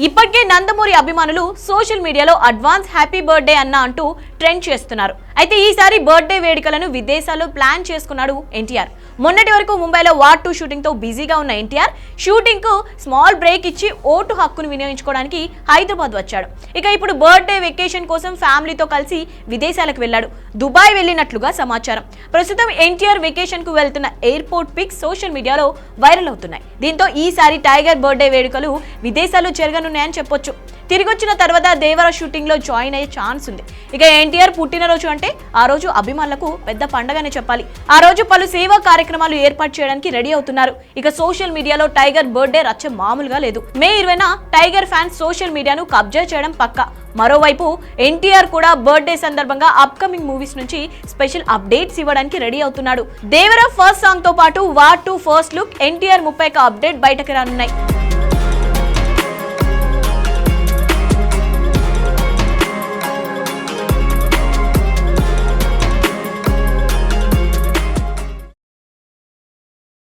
ఇప్పటికే నందమూరి అభిమానులు సోషల్ మీడియాలో అడ్వాన్స్ హ్యాపీ బర్త్డే అన్న అంటూ ట్రెండ్ చేస్తున్నారు. అయితే ఈసారి బర్త్డే వేడుకలను విదేశాల్లో ప్లాన్ చేసుకున్నాడు ఎన్టీఆర్. మొన్నటి వరకు ముంబైలో వార్ 2 షూటింగ్ తో బిజీగా ఉన్న ఎన్టీఆర్ షూటింగ్ కు స్మాల్ బ్రేక్ ఇచ్చి ఓటు హక్కును వినియోగించుకోవడానికి హైదరాబాద్ వచ్చాడు. ఇక ఇప్పుడు బర్త్డే వెకేషన్ కోసం ఫ్యామిలీతో కలిసి విదేశాలకు వెళ్ళాడు. దుబాయ్ వెళ్ళినట్లుగా సమాచారం. ప్రస్తుతం ఎన్టీఆర్ వెకేషన్ కు వెళ్తున్న ఎయిర్పోర్ట్ పిక్స్ సోషల్ మీడియాలో వైరల్ అవుతున్నాయి. దీంతో ఈసారి టైగర్ బర్త్డే వేడుకలు విదేశాల్లో జరగనున్నాయని చెప్పొచ్చు. తిరిగొచ్చిన తర్వాత దేవర షూటింగ్ లో జాయిన్ అయ్యే ఛాన్స్ ఉంది. ఇక ఎన్టీఆర్ పుట్టినరోజు అంటే ఆ రోజు అభిమానులకు పెద్ద పండగనే చెప్పాలి. ఆ రోజు పలు సేవా కార్యక్రమాలు ఏర్పాటు చేయడానికి రెడీ అవుతున్నారు. ఇక సోషల్ మీడియాలో టైగర్ బర్త్డే రచ్చ మామూలుగా లేదు. మే 20న టైగర్ ఫ్యాన్స్ సోషల్ మీడియాను కబ్జా చేయడం పక్కా. మరోవైపు ఎన్టీఆర్ కూడా బర్త్డే సందర్భంగా అప్కమింగ్ మూవీస్ నుంచి స్పెషల్ అప్డేట్స్ ఇవ్వడానికి రెడీ అవుతున్నాడు. దేవర ఫస్ట్ సాంగ్ తో పాటు వార్ 2 ఫస్ట్ లుక్, ఎన్టీఆర్ 30క అప్డేట్ బయటకు రానున్నాయి.